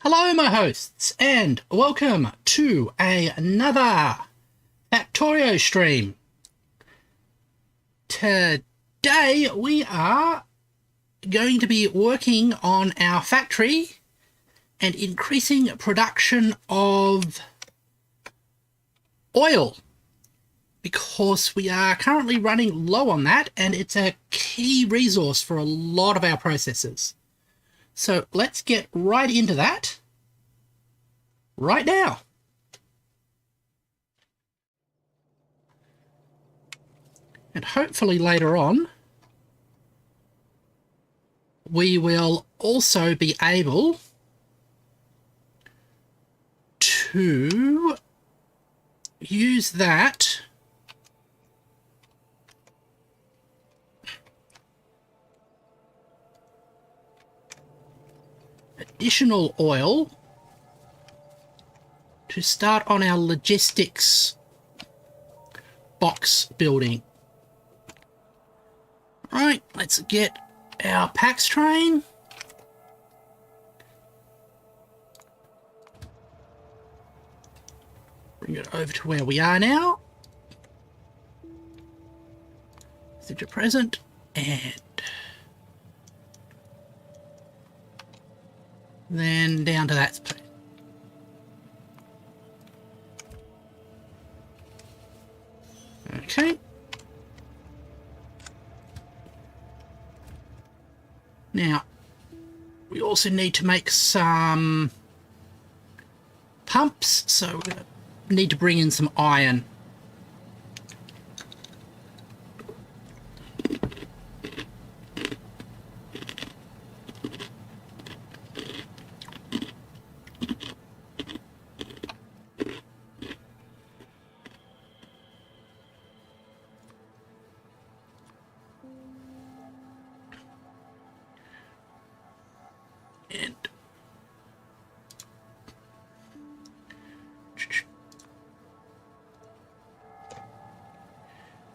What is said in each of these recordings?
Hello, my hosts, and welcome to another Factorio stream. Today we are going to be working on our factory and increasing production of oil because we are currently running low on that and it's a key resource for a lot of our processes. So let's get right into that right now. And hopefully later on, we will also be able to use that additional oil to start on our logistics box building. Right, let's get our packs train. Bring it over to where we are now. Message present and then down to that place. Okay. Now, we also need to make some pumps, so we're going to need to bring in some iron. And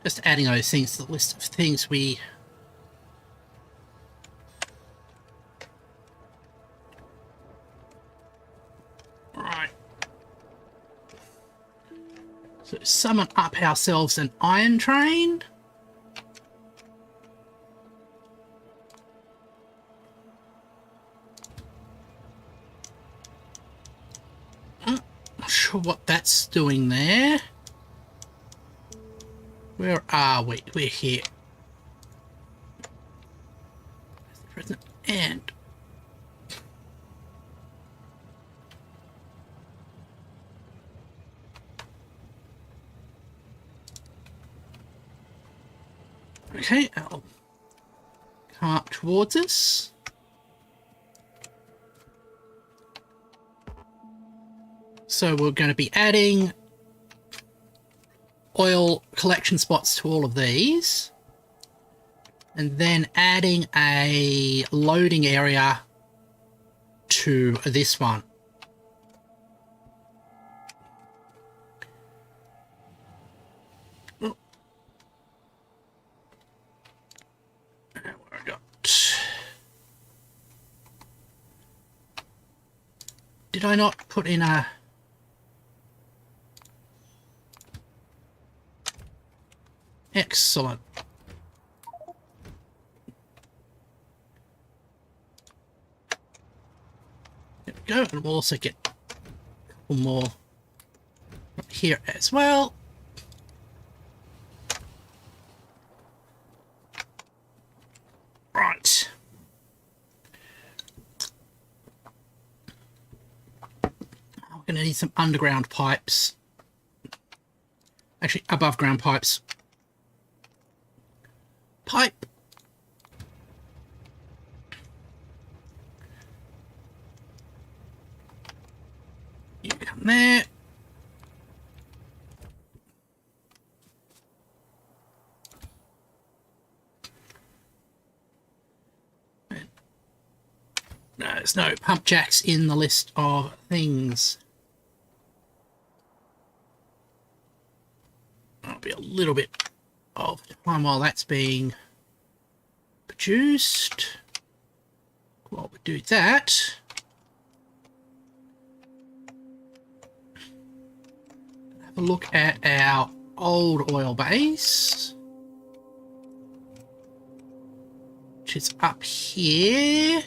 just adding those things to the list of things we right. So summon up ourselves an iron train. What that's doing there. Where are we? We're here. And okay, I'll come up towards us. So we're going to be adding oil collection spots to all of these. And then adding a loading area to this one. Oh. What I got? Did I not put in a... Excellent. There we go, and we'll also get a couple more here as well. Right. We're going to need some underground pipes. Actually, above ground pipes. Pipe. You come there. No, there's no pump jacks in the list of things. That'll be a little bit of time while that's being produced. While we do that, Have a look at our old oil base, which is up here.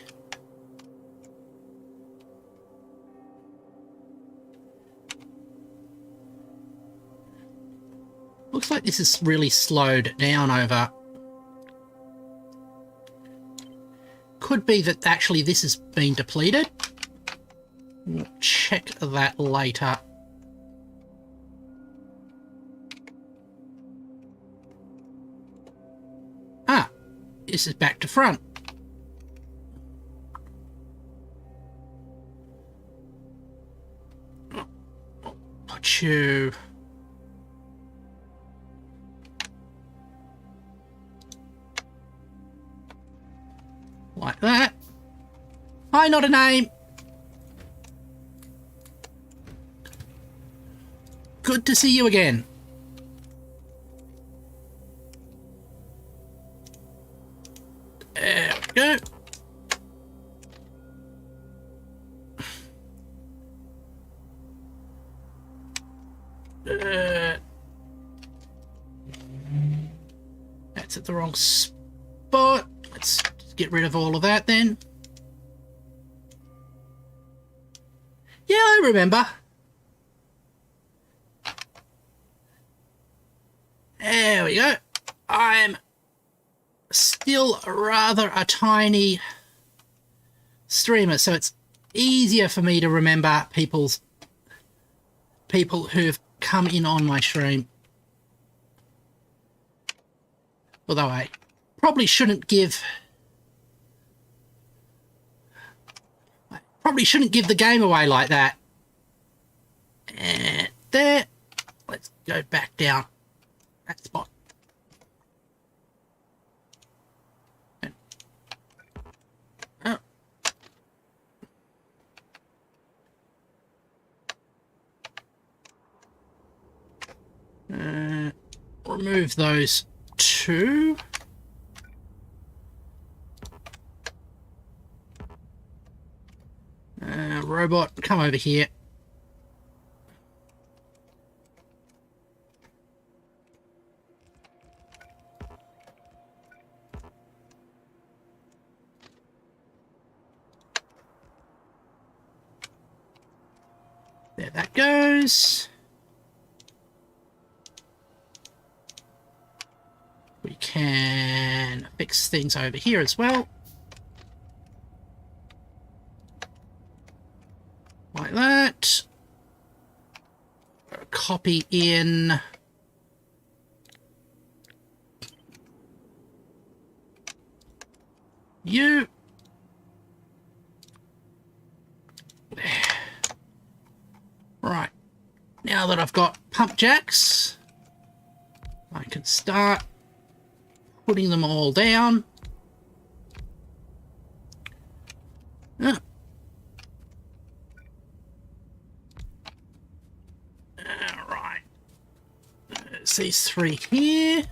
Looks like this is really slowed down over. Could be that actually this has been depleted. We'll check that later. Ah, this is back to front. Put you... like that. Hi, not a name. Good to see you again. There we go. That's at the wrong spot. Let's get rid of all of that then. Yeah, I remember. There we go. I'm still rather a tiny streamer, so it's easier for me to remember people who've come in on my stream. Although I probably shouldn't give the game away like that. And there. Let's go back down that spot. Oh. Remove those two. Robot, come over here. There that goes. We can fix things over here as well. Like that. Copy in. You. Right. Now that I've got pump jacks, I can start putting them all down. Alright. There's these three here.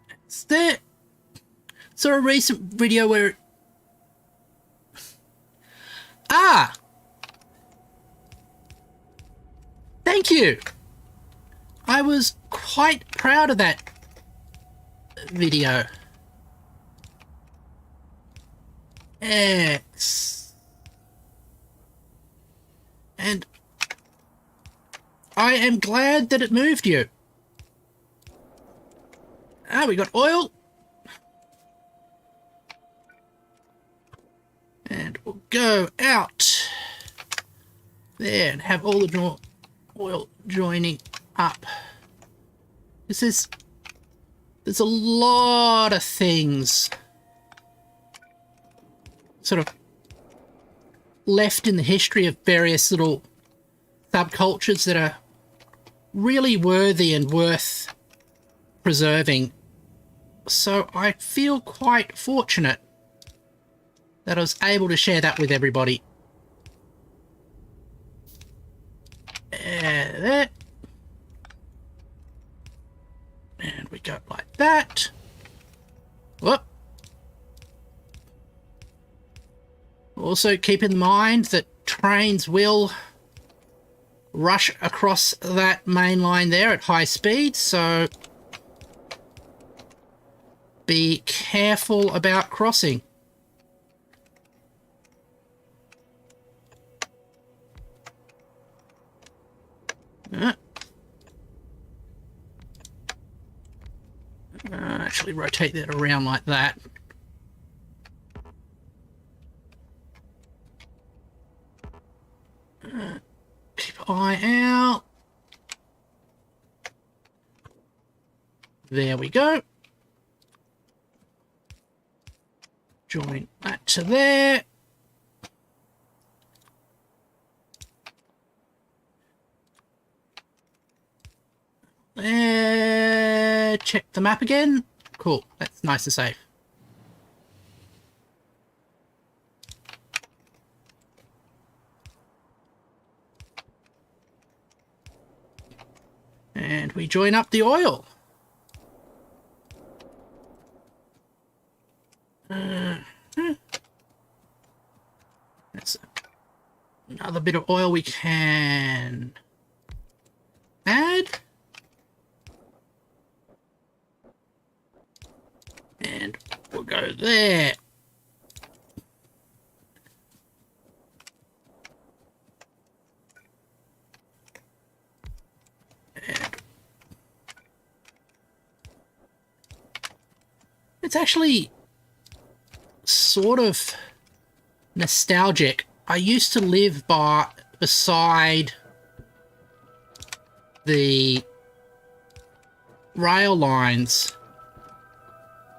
That's that. Saw a recent video where... Ah! Thank you! I was quite proud of that video. X. And I am glad that it moved you. Ah, we got oil. And we'll go out there and have all the oil joining up. There's a lot of things sort of left in the history of various little subcultures that are really worthy and worth preserving. So I feel quite fortunate that I was able to share that with everybody. There. And we go like that. Whoop. Also keep in mind that trains will rush across that main line there at high speed, so be careful about crossing. Actually rotate that around like that. Keep an eye out. There we go. Join that to there. Check the map again. Cool, that's nice and safe. And we join up the oil. That's another bit of oil we can add. And we'll go there. And it's actually sort of nostalgic. I used to live beside the rail lines,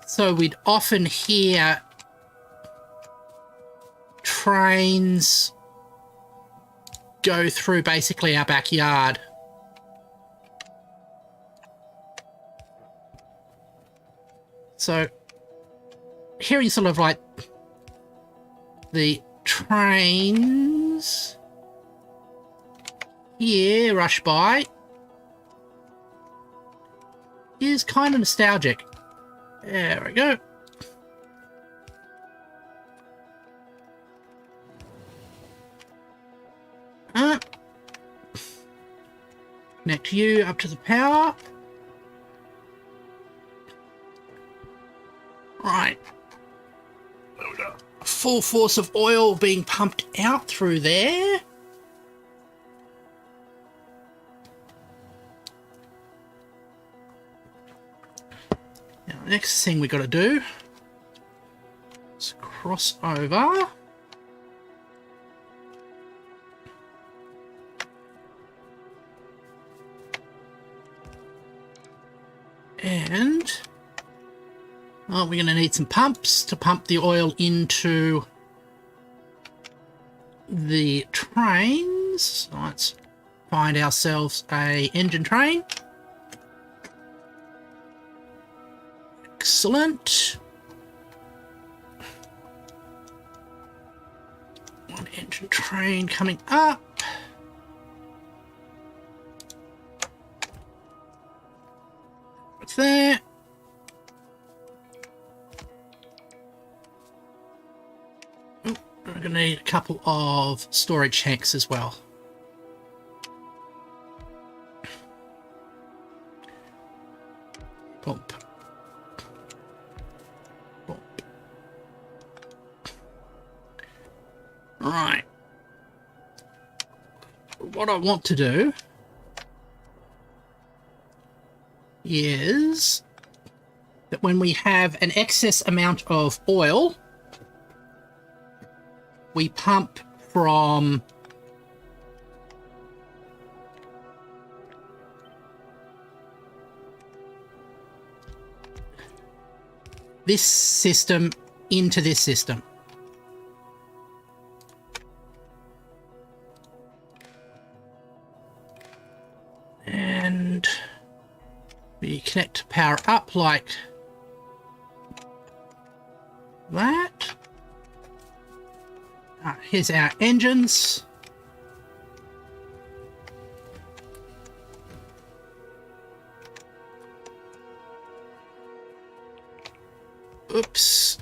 so we'd often hear trains go through basically our backyard. So hearing sort of like the trains here rush by is kind of nostalgic. There we go. Connect you up to the power. Right. Full force of oil being pumped out through there. Now, the next thing we got to do is cross over. And we're going to need some pumps to pump the oil into the trains. So let's find ourselves a engine train. Excellent. One engine train coming up. What's there? We're going to need a couple of storage tanks as well. Pump. Pump. Right. What I want to do is that when we have an excess amount of oil, we pump from this system into this system. And we connect power up like that. Here's our engines. Oops.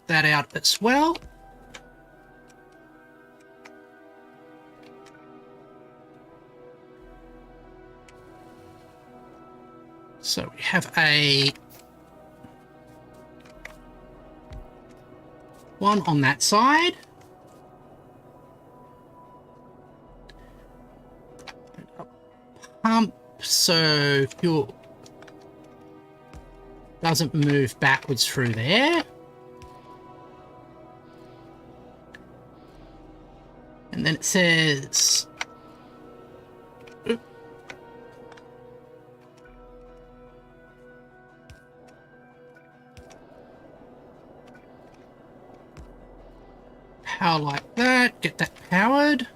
that out as well. So we have a one on that side. Pump so fuel doesn't move backwards through there. And then it says power like that, get that powered.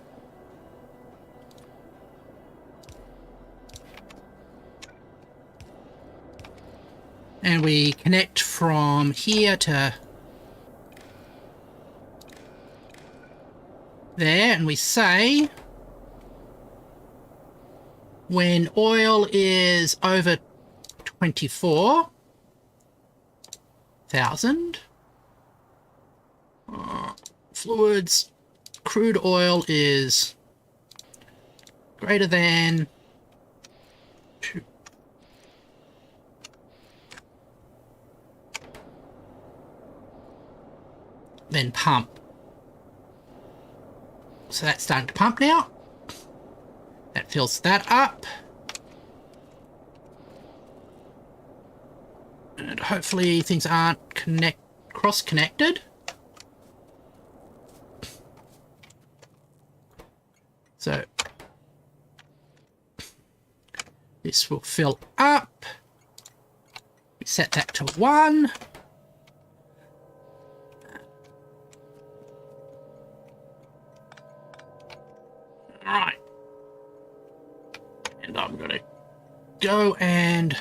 And we connect from here to there, and we say when oil is over 24,000, fluids, crude oil is greater than 2. Then pump. So that's starting to pump now. That fills that up. And hopefully things aren't cross-connected. So this will fill up. We set that to 1. Right. And I'm going to go and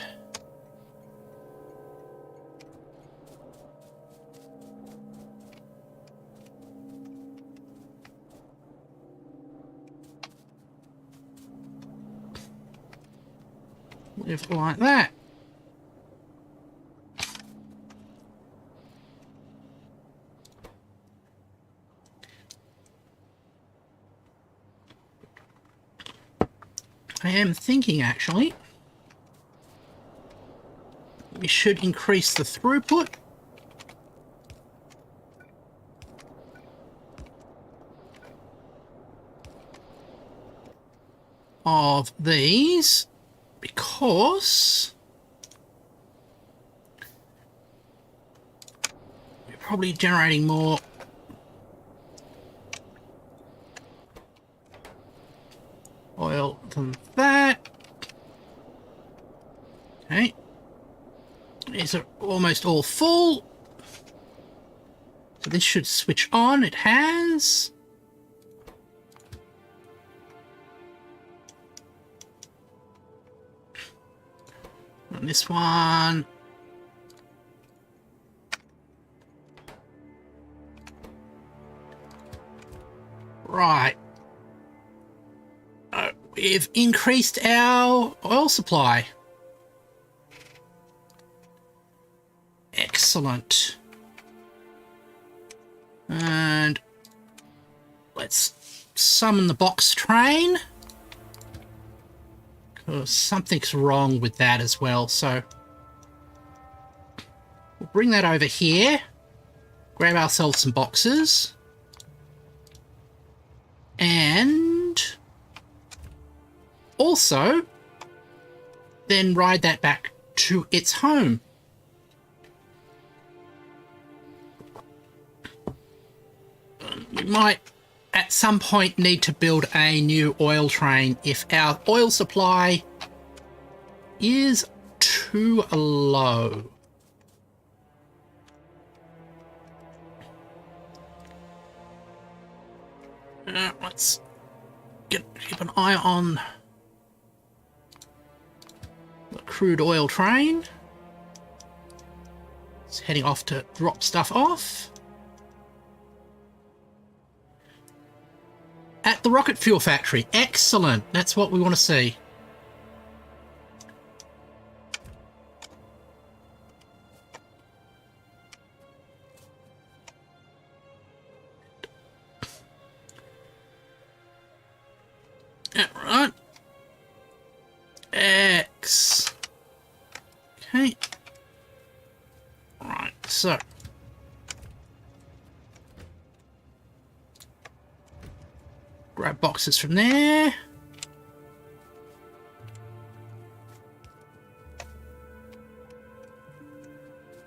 live like that. I am thinking, actually, we should increase the throughput. Of these, because we're probably generating more oil than that. Okay. These are almost all full. So this should switch on. It has. And this one. Right. We've increased our oil supply. Excellent. And let's summon the box train, because something's wrong with that as well. So we'll bring that over here, grab ourselves some boxes, and also then ride that back to its home. We might at some point need to build a new oil train if our oil supply is too low. Let's keep an eye on the crude oil train. It's heading off to drop stuff off. At the rocket fuel factory. Excellent. That's what we want to see. Right. X. Okay. Right, so. Grab boxes from there.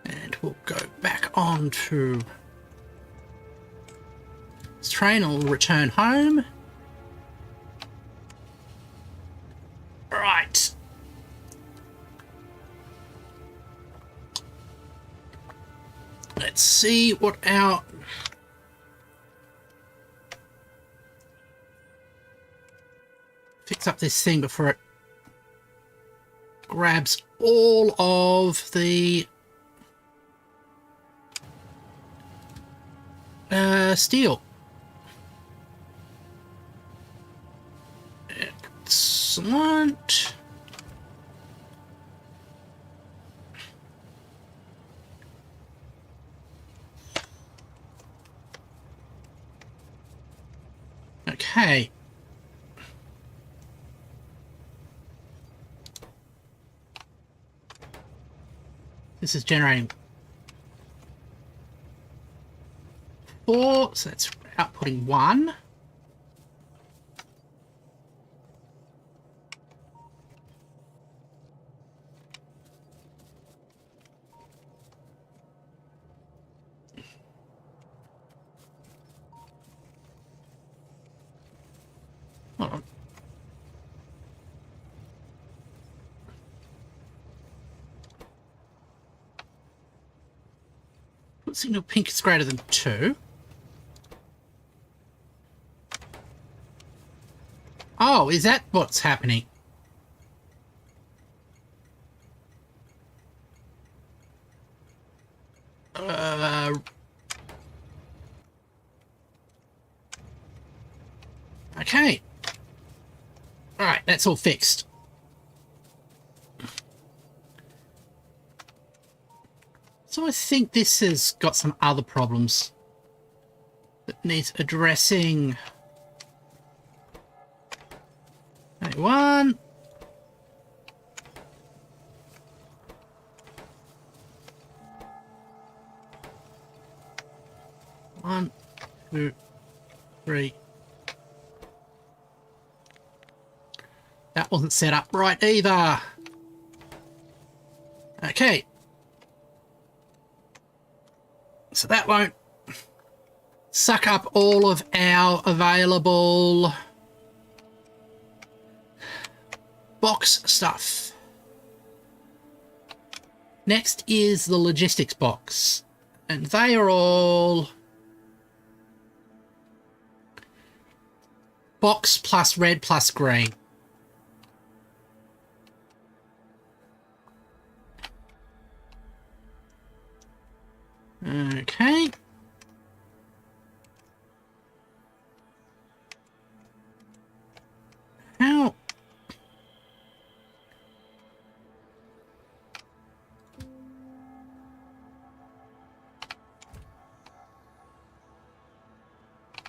And we'll go back on to this train and we'll return home. Right. Let's see what our fix up this thing before it grabs all of the steel. Excellent. Okay. This is generating 4, so that's outputting 1. Hold on. Put signal pink is greater than 2. Oh, is that what's happening? Okay. Alright, that's all fixed. So I think this has got some other problems that needs addressing. Okay, 1. One, 2, 3. That wasn't set up right either. Okay. So that won't suck up all of our available box stuff. Next is the logistics box. And they are all box plus red plus green. Okay. How?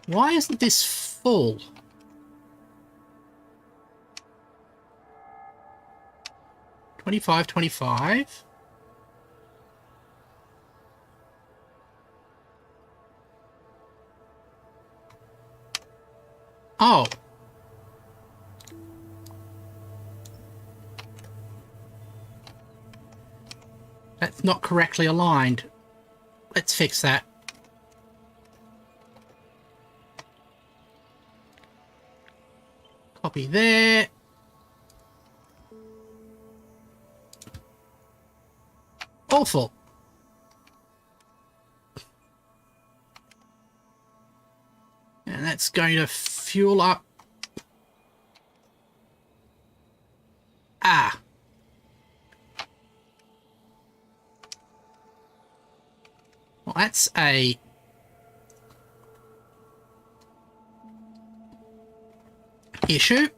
Why isn't this full? $25, $25. Oh. That's not correctly aligned. Let's fix that. Copy there. Awful. And that's going to fuel up. Ah. Well, that's a issue.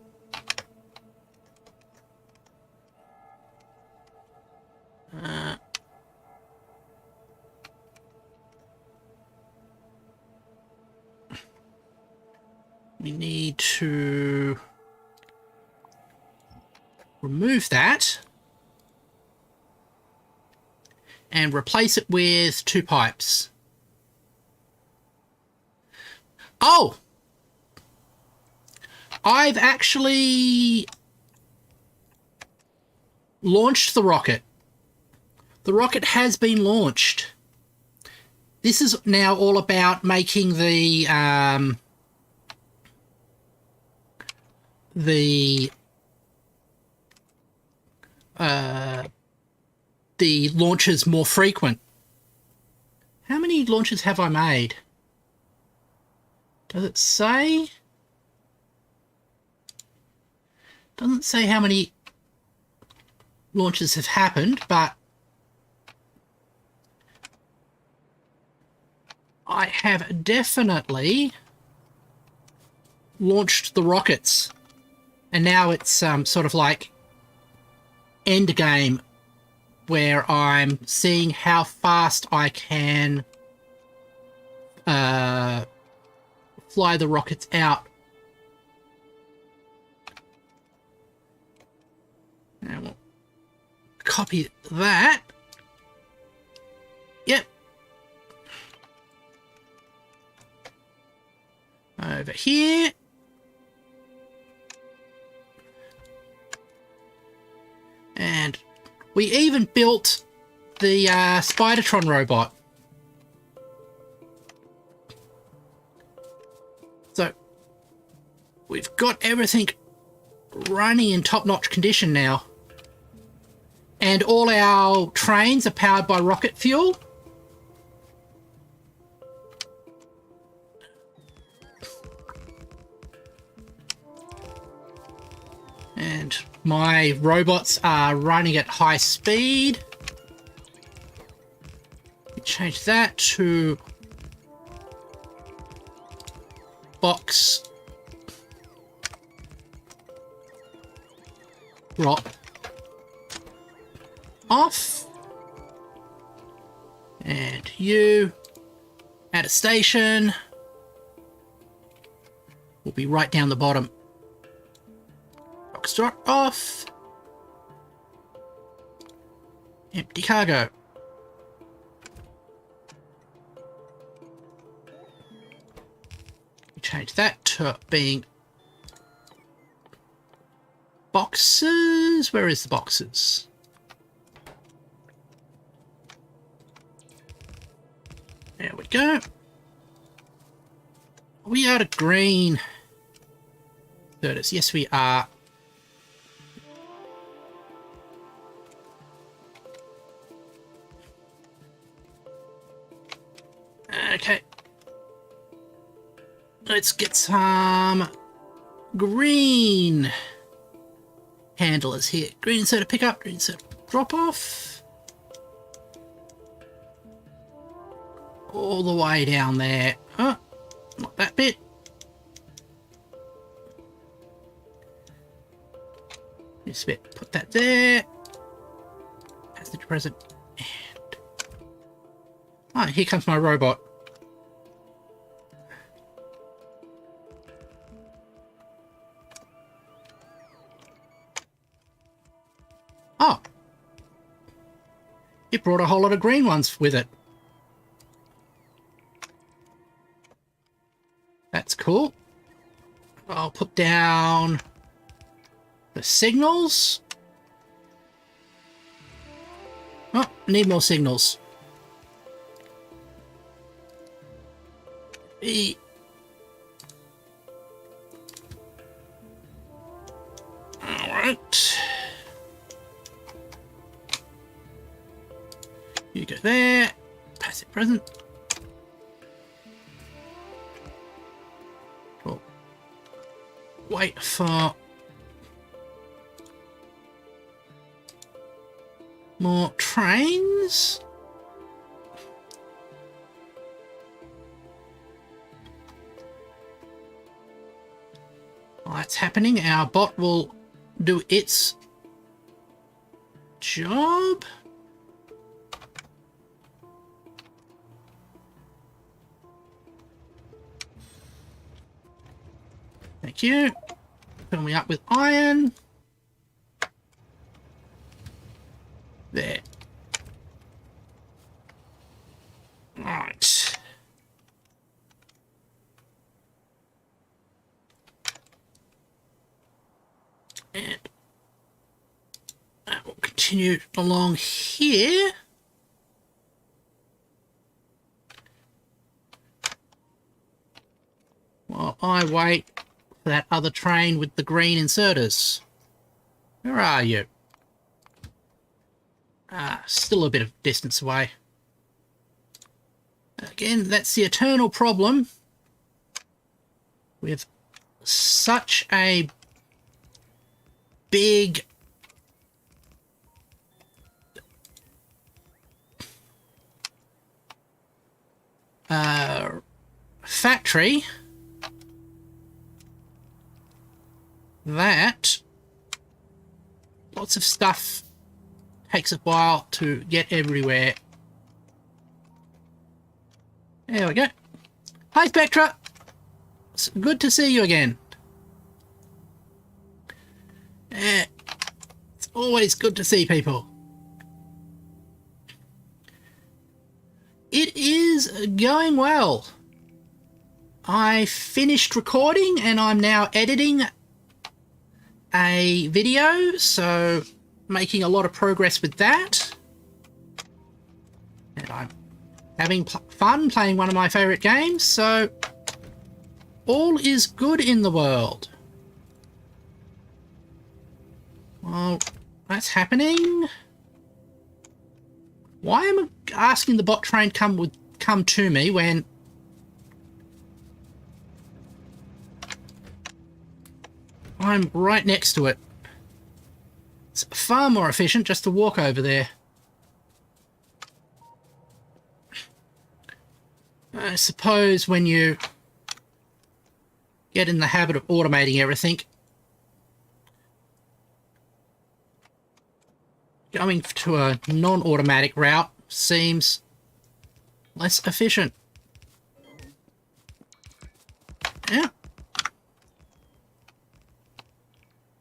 We need to remove that and replace it with 2 pipes. Oh! I've actually launched the rocket. The rocket has been launched. This is now all about making the launches more frequent. How many launches have I made? Does it say? Doesn't say how many launches have happened, but I have definitely launched the rockets. And now it's sort of like end game, where I'm seeing how fast I can fly the rockets out. Now we'll copy that. Yep. Over here. And we even built the Spidertron robot. So we've got everything running in top-notch condition now. And all our trains are powered by rocket fuel. And my robots are running at high speed. Change that to box drop off. And you at a station will be right down the bottom. Box drop off. Empty cargo. Change that to being boxes. Where is the boxes? There we go. Are we out of green? There it is. Yes, we are. Okay. Let's get some green handlers here. Green inserter pickup, green inserter drop off. All the way down there. Oh, not that bit. This bit, put that there. Passenger present. And oh, here comes my robot. Oh, it brought a whole lot of green ones with it. That's cool. I'll put down the signals. Oh, need more signals. E. All right. You go there. Pass it present. Cool. Wait for more trains. While that's happening, our bot will do its job. Thank you. Fill me up with iron. There. Right. And that will continue along here. While I wait for that other train with the green inserters. Where are you? Still a bit of distance away. Again, that's the eternal problem with such a big factory that lots of stuff takes a while to get everywhere. There we go. Hi, Spectra. It's good to see you again. It's always good to see people. It is going well. I finished recording and I'm now editing a video, so making a lot of progress with that. And I'm having fun playing one of my favourite games, so all is good in the world. Well, that's happening. Why am I asking the bot train come to me when I'm right next to it? It's far more efficient just to walk over there. I suppose when you get in the habit of automating everything, going to a non-automatic route seems less efficient. Yeah.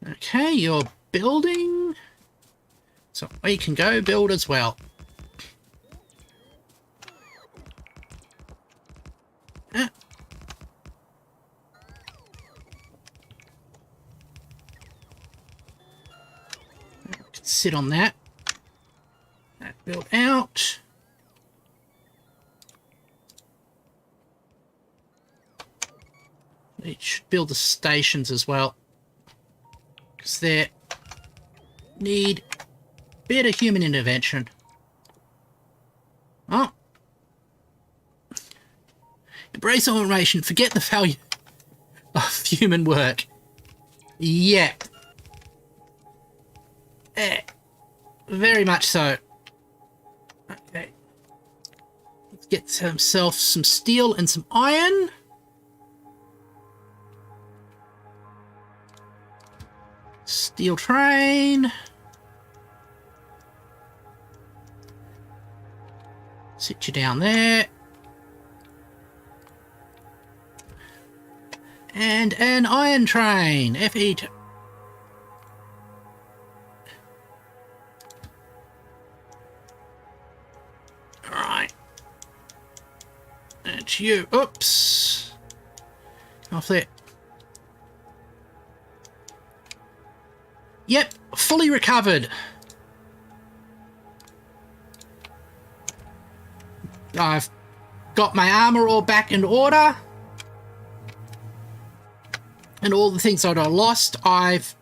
Okay, you're building, so we can go build as well. Yeah. Sit on that. That build out. It should build the stations as well, because they need a bit of human intervention. Oh. Embrace automation. Forget the value of human work. Yeah. Very much so. Okay. Let's get himself some steel and some iron. Steel train. Sit you down there. And an iron train. F8. Alright. And you. Oops. Off there. Yep, fully recovered. I've got my armor all back in order. And all the things that I lost, I've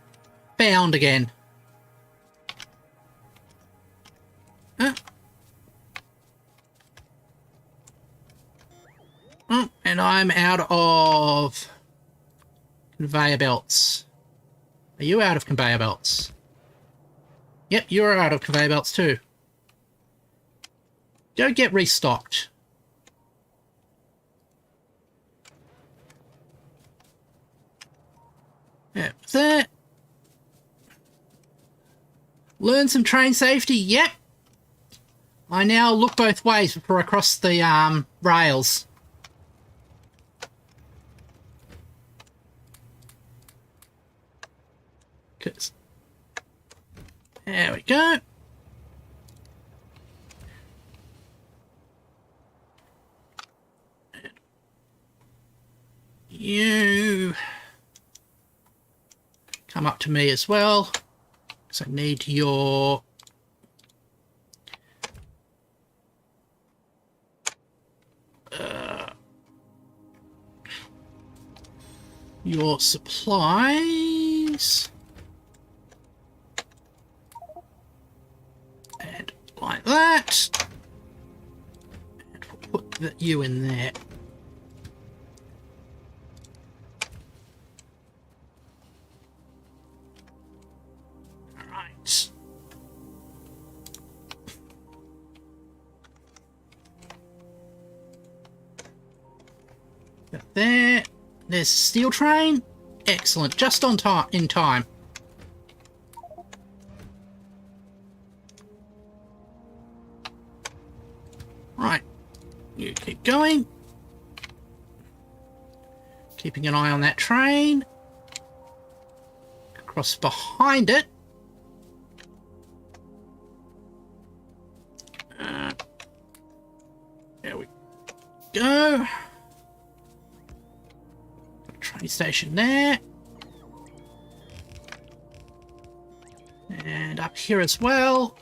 found again. And I'm out of conveyor belts. Are you out of conveyor belts? Yep, you're out of conveyor belts too. Go get restocked. Yeah, that. Learn some train safety. Yep. I now look both ways before I cross the rails. There we go. to me as well. So I need your... your supplies. And like that. And we'll put you in there. Alright. There. There's a steel train. Excellent. Just on time. In time. Right. You keep going. Keeping an eye on that train. Across behind it. There we go. Train station there. And up here as well.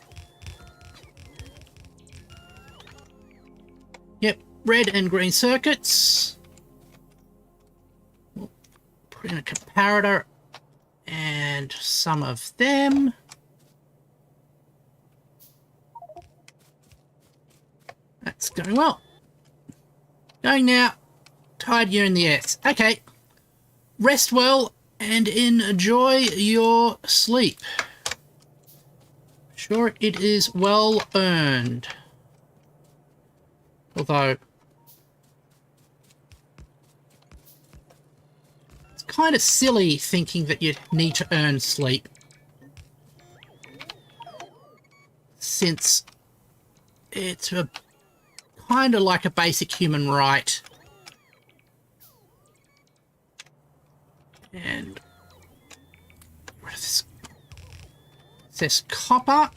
Yep, red and green circuits. We'll put in a comparator and some of them. That's going well. Going now. Tide, you're in the S. Okay. Rest well and enjoy your sleep. Sure, it is well earned. Although, it's kind of silly thinking that you need to earn sleep. Since it's a kind of like a basic human right. And what is this? It says copper.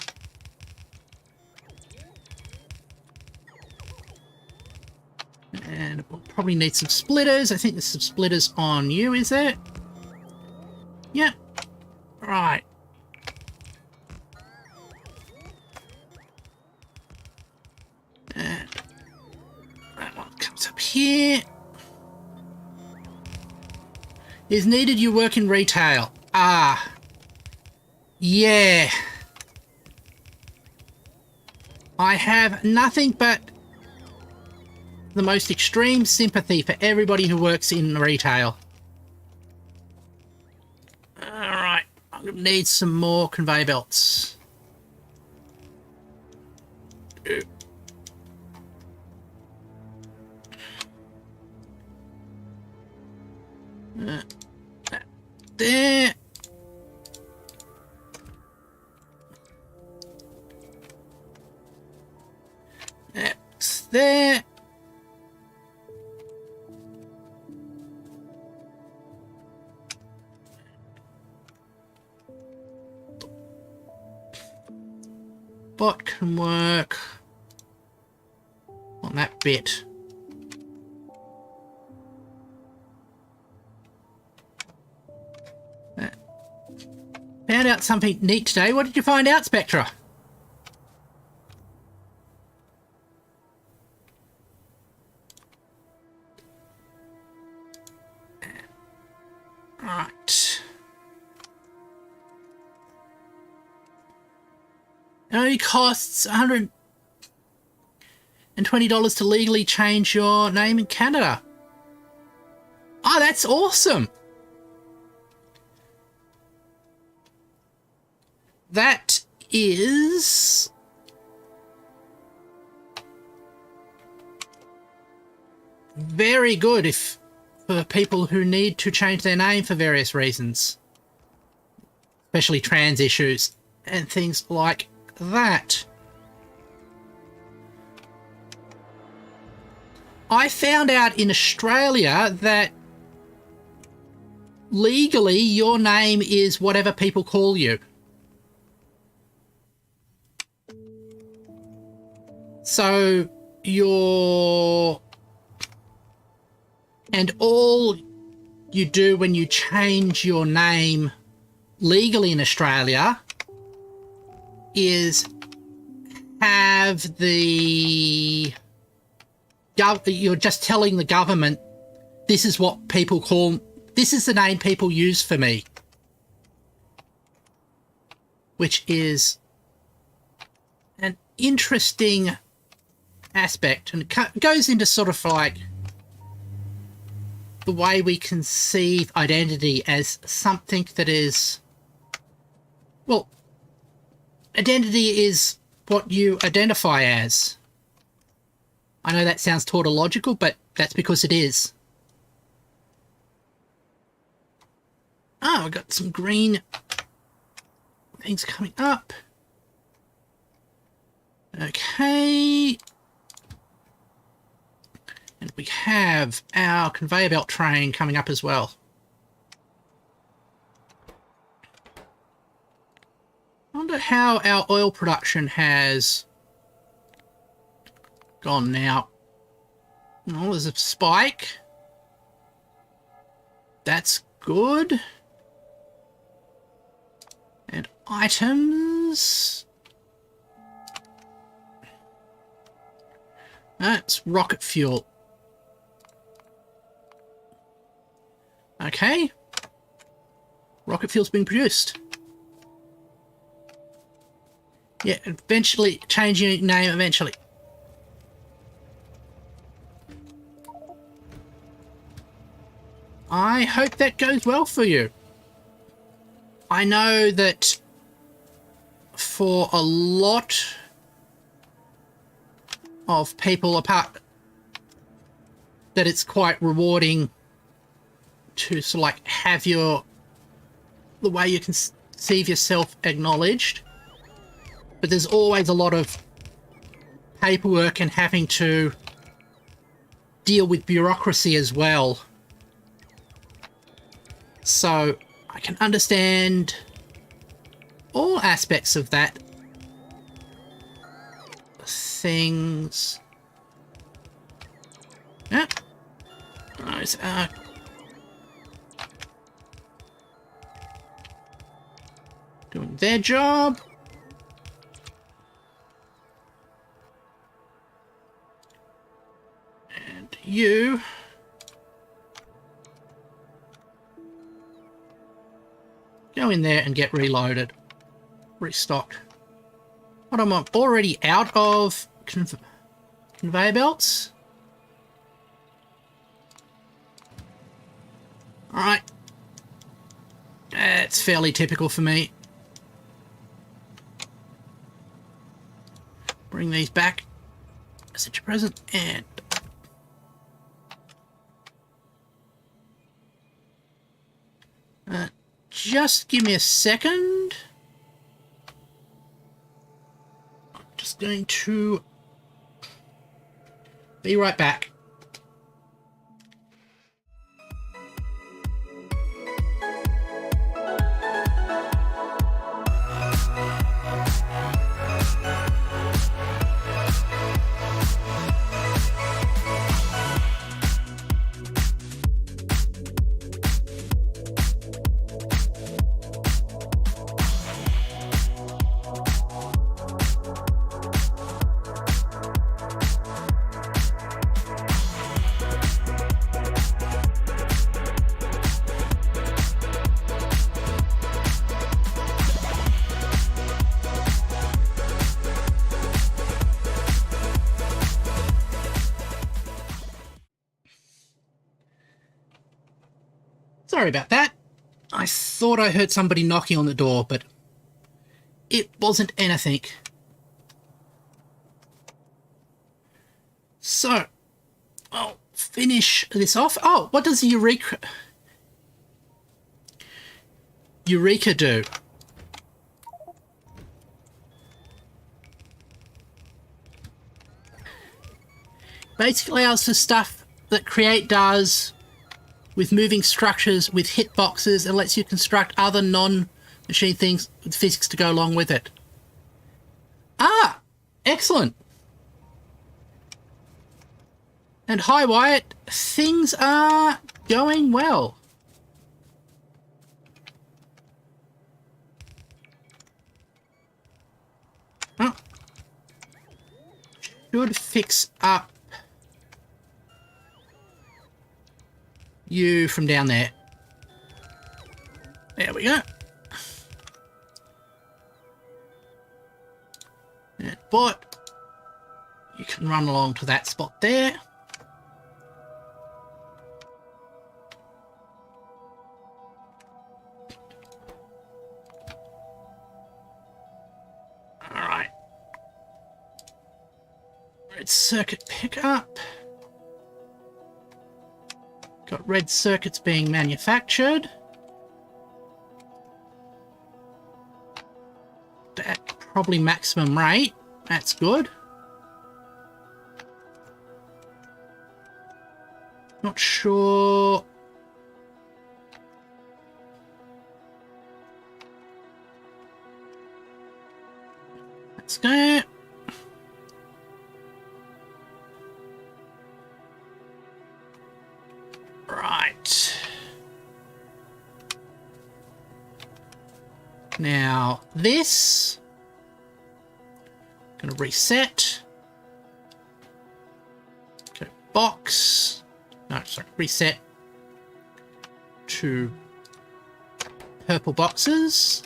And we'll probably need some splitters. I think there's some splitters on you, is there? Yep. Right. And that one comes up here. Is needed you work in retail. Ah. Yeah. I have nothing but the most extreme sympathy for everybody who works in retail. Alright. I'm going to need some more conveyor belts. There. That's there. Bot can work on that bit. Found out something neat today. What did you find out, Spectra? Right. It only costs $120 to legally change your name in Canada. Oh, that's awesome. That is very good if for people who need to change their name for various reasons, especially trans issues and things like that. I found out in Australia that legally your name is whatever people call you. So and all you do when you change your name legally in Australia is have the... You're just telling the government, this is what people call... This is the name people use for me. Which is an interesting aspect. And it goes into sort of like the way we conceive identity as something that is... Well, identity is what you identify as. I know that sounds tautological, but that's because it is. Oh, I've got some green things coming up. Okay. And we have our conveyor belt train coming up as well. I wonder how our oil production has gone now. Oh, there's a spike. That's good. And items. That's rocket fuel. Okay. Rocket fuel's being produced. Yeah, eventually, changing name eventually. I hope that goes well for you. I know that for a lot of people apart, that it's quite rewarding to sort of like have the way you conceive yourself acknowledged. But there's always a lot of paperwork and having to deal with bureaucracy as well. So I can understand all aspects of that. Things. Yeah. Nice. Doing their job. And you. Go in there and get reloaded. Restocked. What am I already out of conveyor belts? Alright. It's fairly typical for me. Bring these back. Such a present and... just give me a second. I'm just going to be right back. Sorry about that. I thought I heard somebody knocking on the door, but it wasn't anything. So, I'll finish this off. Oh, what does Eureka do? Basically allows for stuff that Create does with moving structures with hitboxes and lets you construct other non-machine things with physics to go along with it. Ah! Excellent! And hi, Wyatt. Things are going well. should fix up you from down there. There we go. But you can run along to that spot there. Alright. Red circuit pickup. Got red circuits being manufactured. At probably maximum rate. That's good. Not sure. Let's go. Right. Now this. Going to reset. Go box. No, sorry, reset to purple boxes.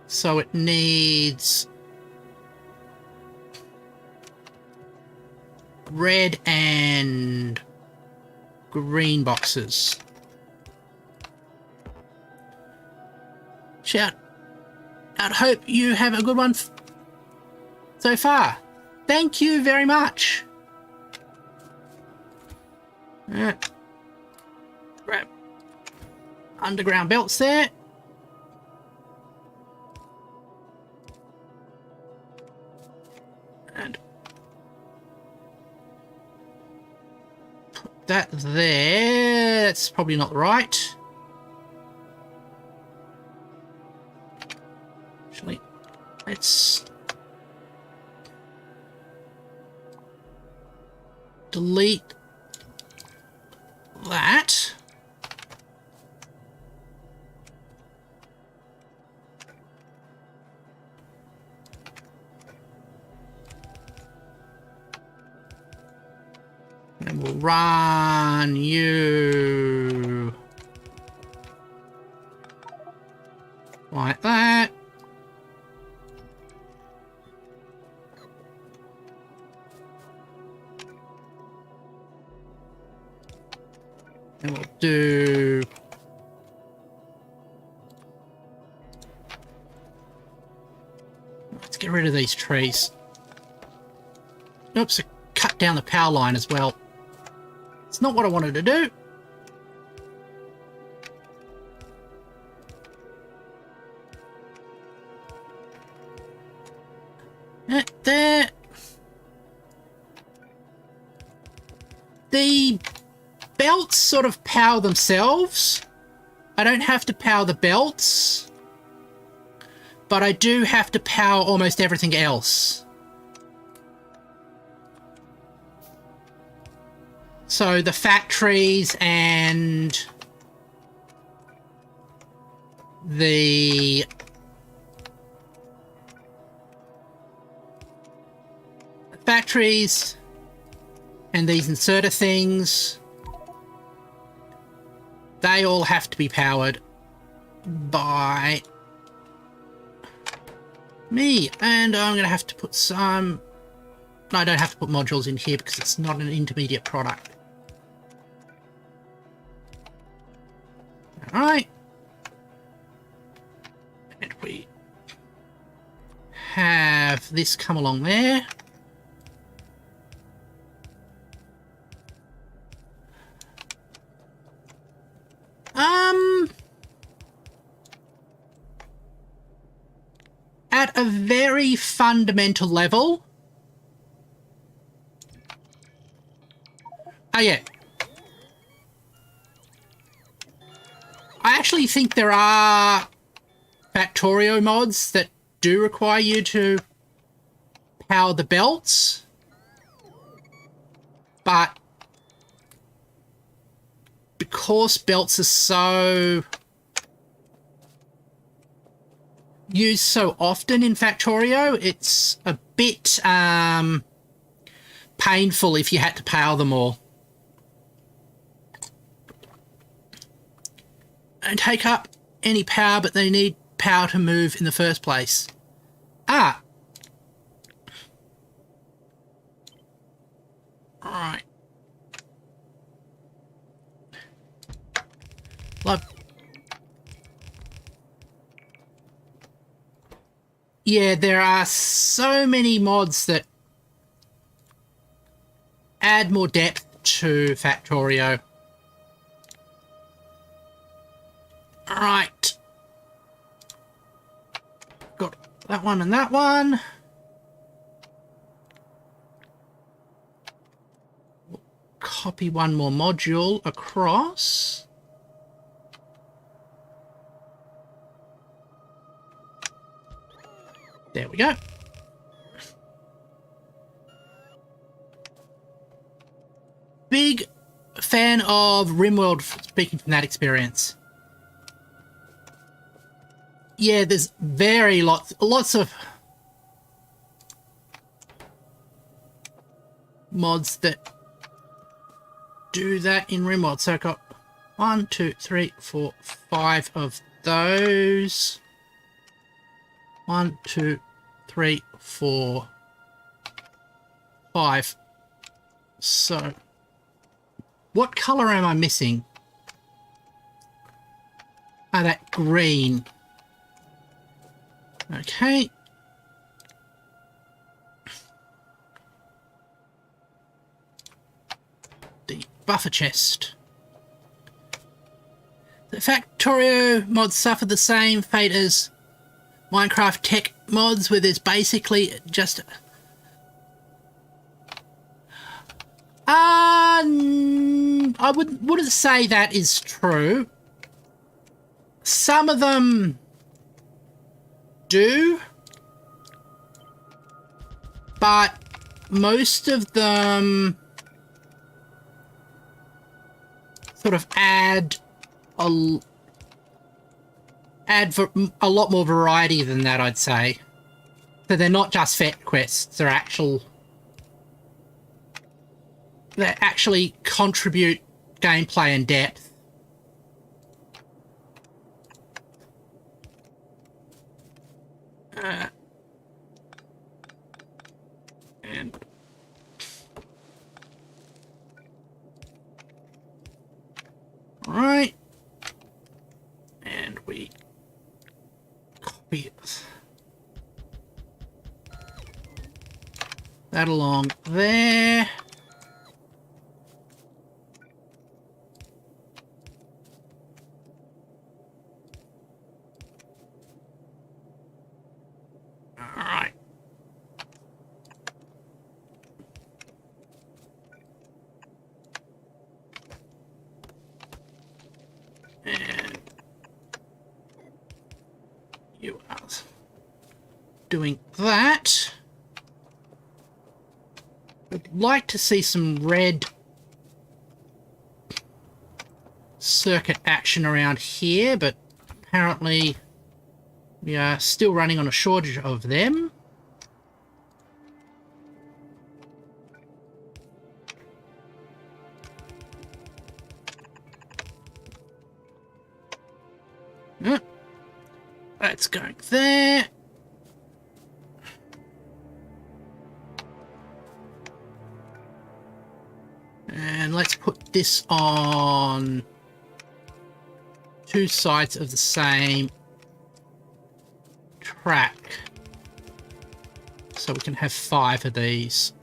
So it needs red and green boxes. Shout. I hope you have a good one so far. Thank you very much. Grab underground belts there. And put that there. That's probably not right. Actually, let's delete that. And we'll run you like that. And we'll do let's get rid of these trees. Oops, I cut down the power line as well. It's not what I wanted to do. There. The belts sort of power themselves. I don't have to power the belts, but I do have to power almost everything else. So the factories and the factories and these inserter things, they all have to be powered by me. And I'm going to have to put some... No, I don't have to put modules in here because it's not an intermediate product. Alright. And we have this come along there. At a very fundamental level. Oh yeah. I actually think there are Factorio mods that do require you to power the belts. But because belts are so used so often in Factorio, it's a bit painful if you had to power them all. And take up any power, but they need power to move in the first place. Ah! Alright. Love. Yeah, there are so many mods that add more depth to Factorio. Alright. Got that one and that one. We'll copy one more module across. There we go. Big fan of RimWorld, speaking from that experience. Yeah, there's lots of mods that do that in RimWorld. So I've got 1, 2, 3, 4, 5 of those. 1, 2, 3, 4, 5. So, what color am I missing? Ah, that green. Okay. The buffer chest. The Factorio mods suffer the same fate as Minecraft tech mods, where there's basically just... I wouldn't say that is true. Some of them do, but most of them sort of add a lot more variety than that, I'd say. So they're not just fet quests, they actually contribute gameplay and depth. And right, and we copy that along there. Alright. And you are doing that. I'd like to see some red circuit action around here, but apparently we are still running on a shortage of them. That's going there. And let's put this on two sides of the same track, so we can have 5 of these.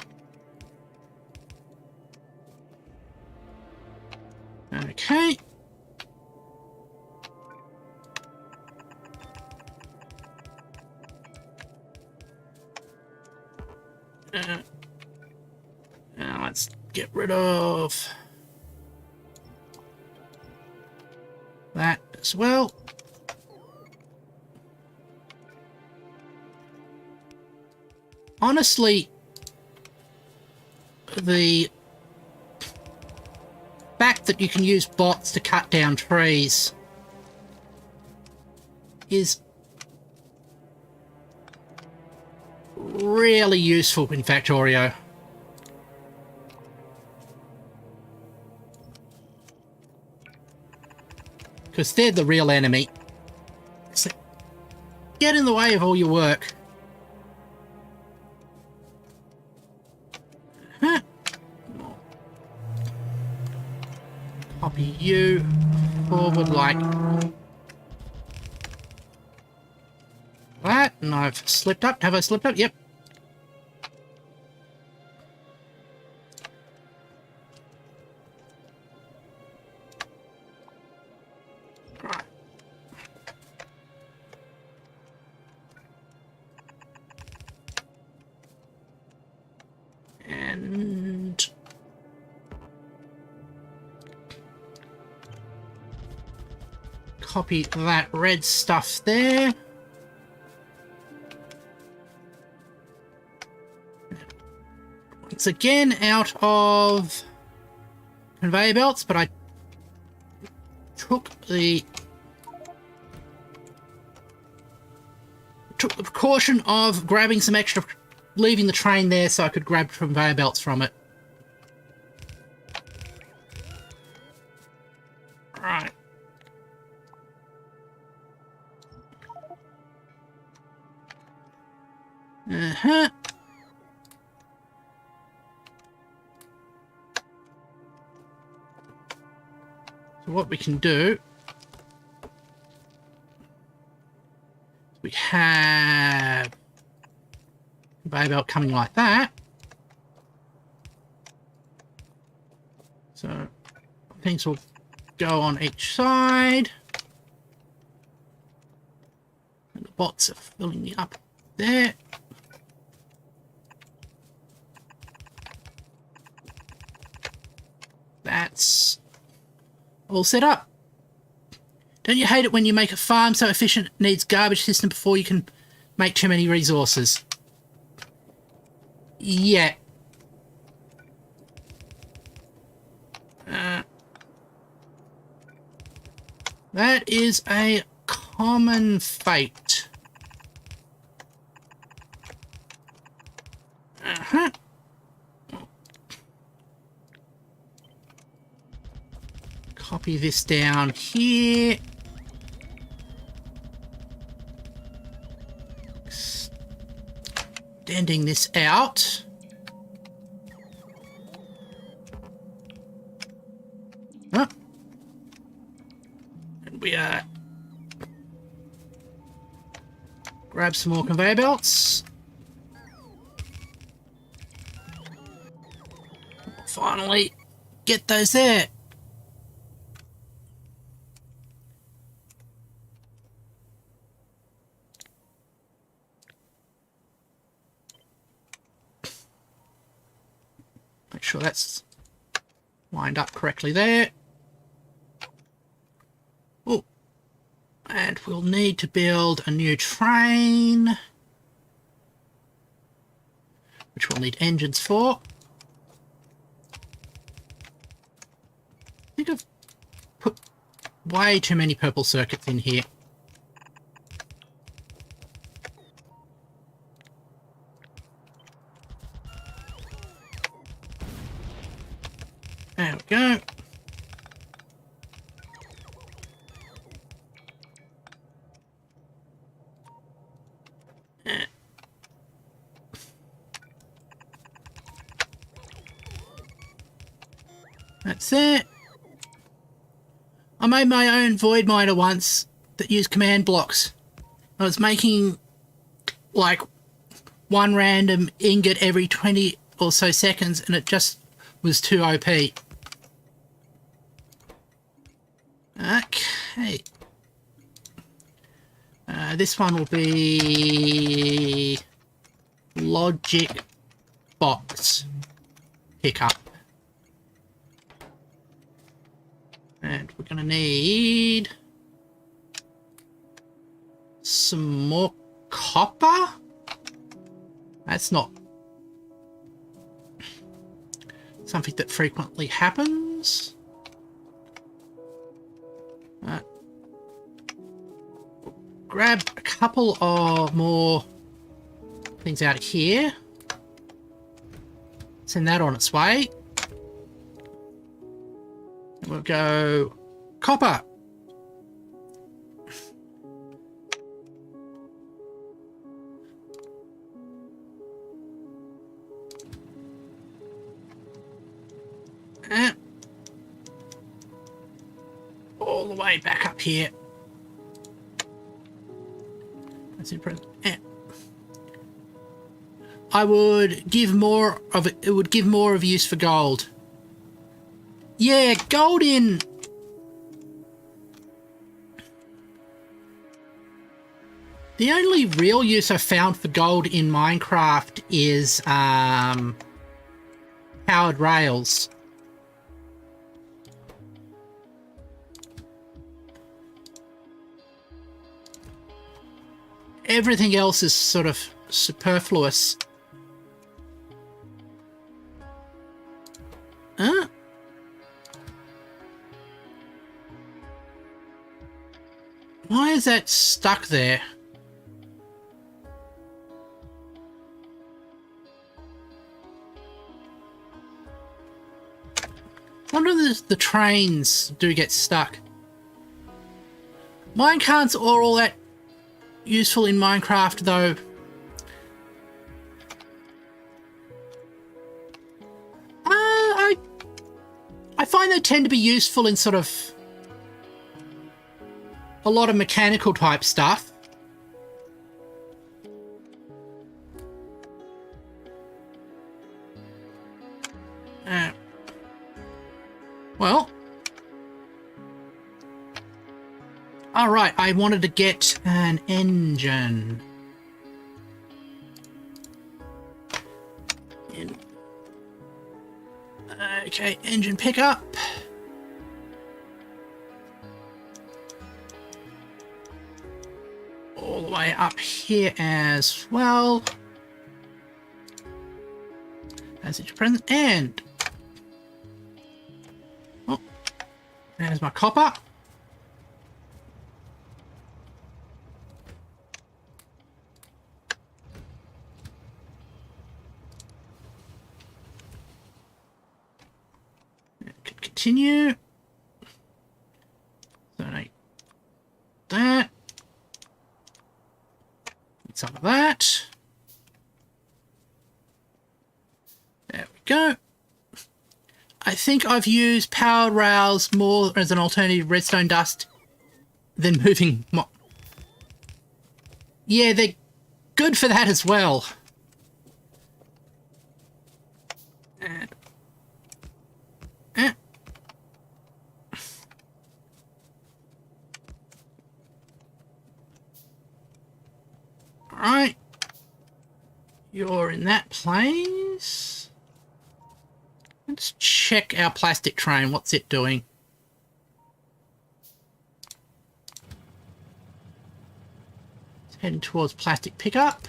Okay. Now let's get rid of that as well. Honestly, the fact that you can use bots to cut down trees is really useful in Factorio. Because they're the real enemy. So get in the way of all your work. Huh. Copy you forward like that. And I've slipped up. Have I slipped up? Yep. Right. And copy that red stuff there. Once again out of conveyor belts, but I took the precaution of grabbing some extra, leaving the train there so I could grab conveyor belts from it. Right. Uh-huh. So what we can do, we have conveyor belt coming like that. So things will go on each side. And the bots are filling me up there. That's all set up. Don't you hate it when you make a farm so efficient it needs garbage system before you can make too many resources? Yeah. That is a common fate. Uh-huh. Copy this down here. Extending this out. Huh. And we grab some more conveyor belts. Finally get those there. Make sure that's lined up correctly there. Oh, and we'll need to build a new train, which we'll need engines for. I think I've put way too many purple circuits in here. There we go. That's it. I made my own void miner once that used command blocks. I was making like one random ingot every 20 or so seconds and it just was too OP. Okay. This one will be logic box pickup. And we're going to need some more copper. That's not something that frequently happens. Grab a couple of more things out here. Send that on its way. And we'll go copper. All the way back up here. That's impressive. I would give more of it. It would give more of use for gold. Yeah, gold in. The only real use I've found for gold in Minecraft is powered rails. Everything else is sort of superfluous. Huh? Why is that stuck there? Sometimes the trains do get stuck. Minecarts are all that useful in Minecraft, though. I find they tend to be useful in sort of a lot of mechanical type stuff. Well, all right, I wanted to get an engine. Okay, engine pickup. All the way up here as well. As it's present, and oh, there's my copper. Continue. Donate that. Some of that. There we go. I think I've used powered rails more as an alternative redstone dust than moving. Yeah, they're good for that as well. And Alright, you're in that place. Let's check our plastic train. What's it doing? It's heading towards plastic pickup.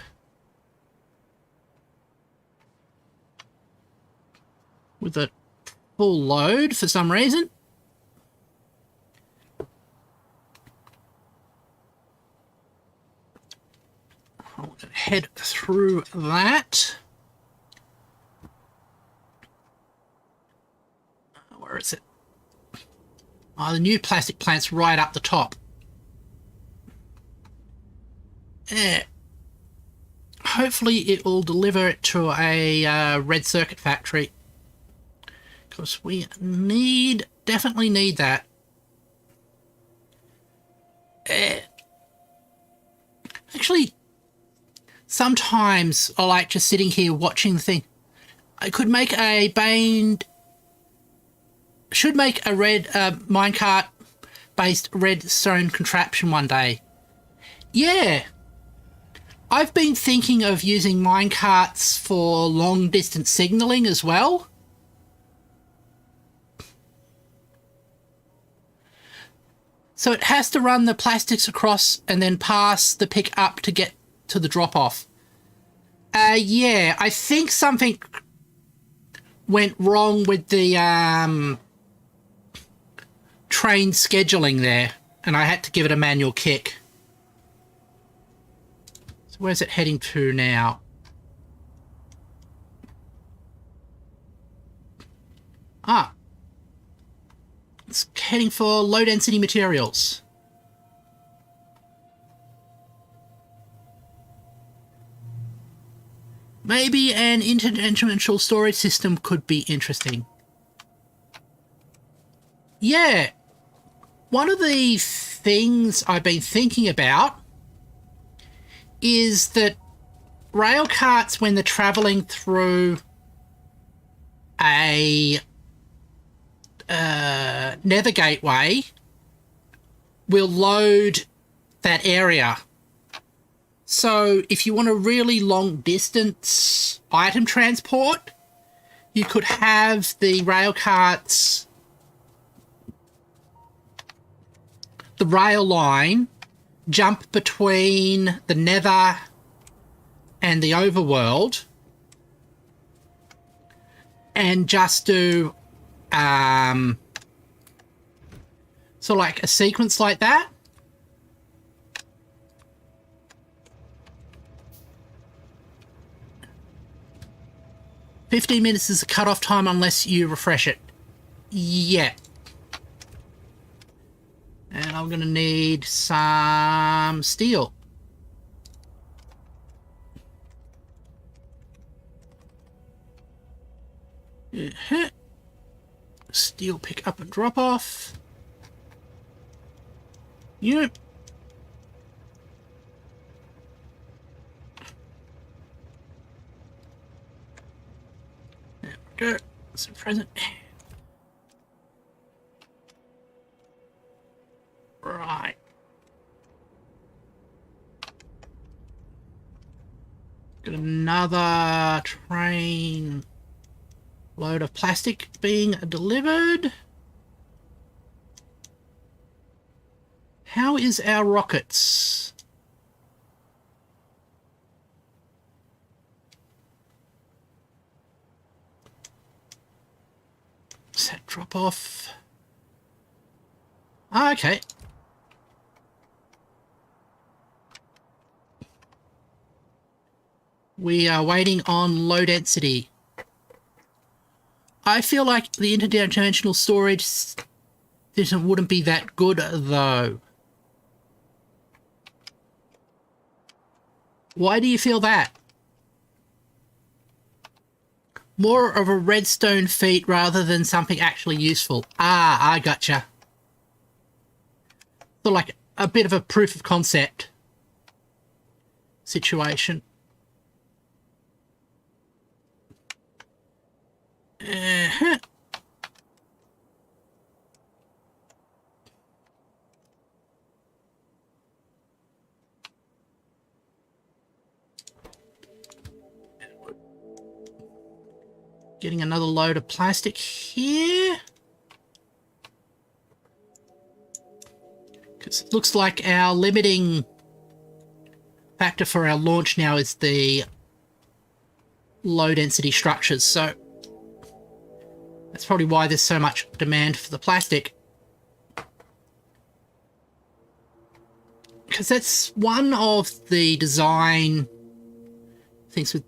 With a full load for some reason. I'll head through that. Where is it? Oh, the new plastic plant's right up the top. Yeah. Hopefully it will deliver it to a red circuit factory. Because we definitely need that. Actually, sometimes I like just sitting here watching the thing. I could make a should make a red minecart based redstone contraption one day. Yeah. I've been thinking of using minecarts for long distance signaling as well. So it has to run the plastics across and then pass the pick up to get to the drop off. Yeah, I think something went wrong with the train scheduling there, and I had to give it a manual kick. So where's it heading to now? Ah, it's heading for low density materials. Maybe an interdimensional storage system could be interesting. Yeah, one of the things I've been thinking about is that rail carts, when they're travelling through a nether gateway, will load that area. So if you want a really long distance item transport, you could have the rail carts, the rail line, jump between the nether and the overworld and just do so like a sequence like that. "15 minutes is the cutoff time unless you refresh it." Yeah. And I'm going to need some steel. Steel pick up and drop off. Yep. There we go. That's a present. Right. Got another train load of plastic being delivered. How is our rockets? Set drop off. Ah, okay. We are waiting on low density. I feel like the interdimensional storage system wouldn't be that good, though. Why do you feel that? More of a redstone feat rather than something actually useful. Ah, I gotcha. So like a bit of a proof of concept situation. Getting another load of plastic here. Because it looks like our limiting factor for our launch now is the low density structures, so that's probably why there's so much demand for the plastic. Because that's one of the design things with...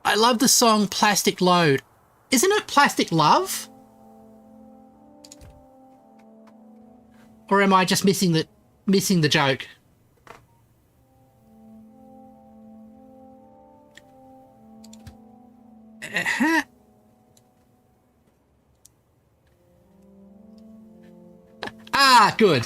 I love the song Plastic Load. Isn't it Plastic Love? Or am I just missing the joke? Ah, good.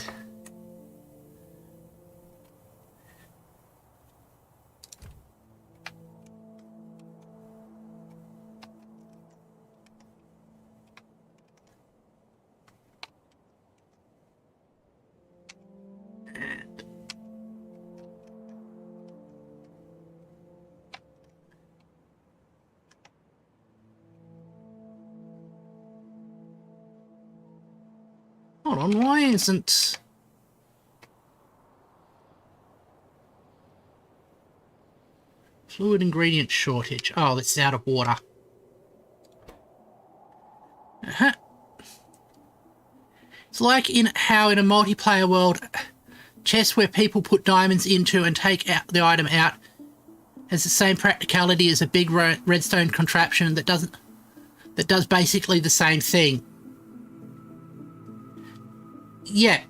Hold on, why isn't... Fluid ingredient shortage. Oh, it's out of water. It's like how in a multiplayer world, chess where people put diamonds into and take out the item out has the same practicality as a big redstone contraption that doesn't that does basically the same thing. Yeah.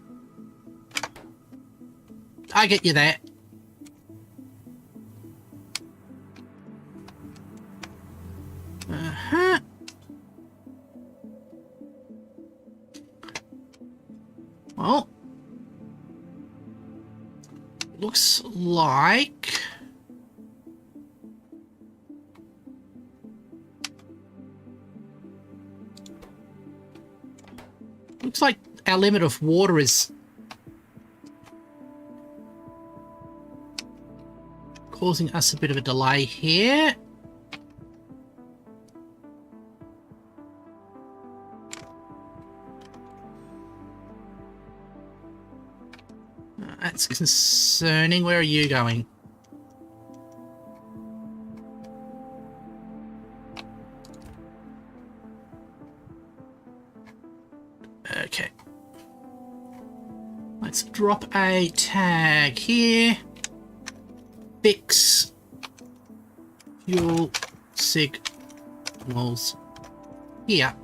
I get you there. Uh-huh. Well, looks like our limit of water is causing us a bit of a delay here. That's concerning. Where are you going? Okay. Let's drop a tag here. Fix fuel signals here.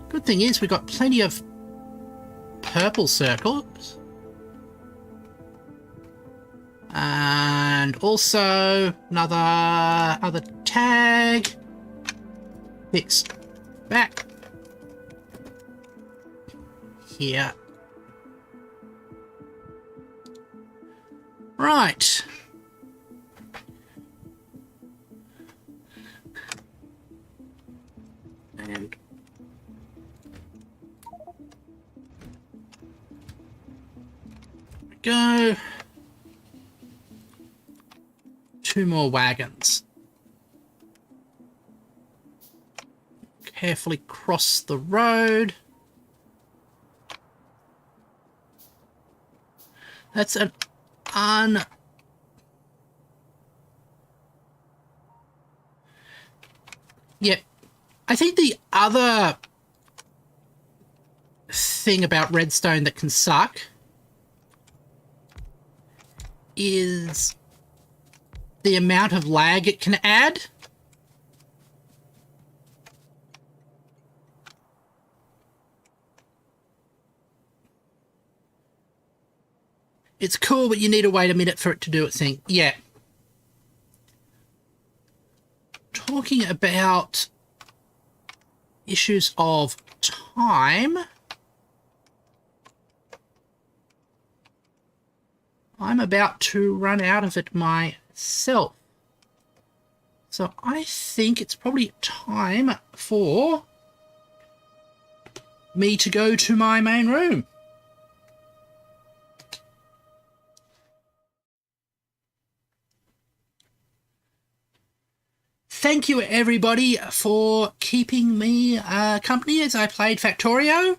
Good thing is we've got plenty of purple circles. And also other tag. Fix back here. Right. And go. 2 more wagons. Carefully cross the road. That's an Yeah. I think the other thing about redstone that can suck is the amount of lag it can add. It's cool, but you need to wait a minute for it to do its thing. Yeah. Talking about issues of time, I'm about to run out of it myself. So I think it's probably time for me to go to my main room. Thank you, everybody, for keeping me company as I played Factorio.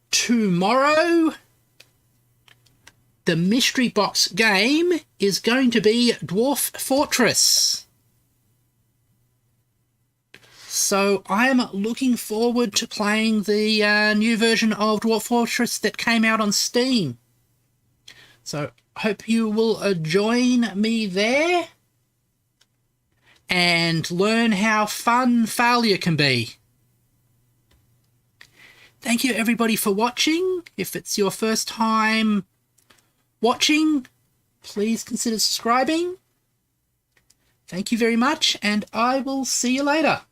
Tomorrow, the mystery box game is going to be Dwarf Fortress. So I'm looking forward to playing the new version of Dwarf Fortress that came out on Steam. So hope you will join me there and learn how fun failure can be. Thank you, everybody, for watching. If it's your first time watching, please consider subscribing. Thank you very much, and I will see you later.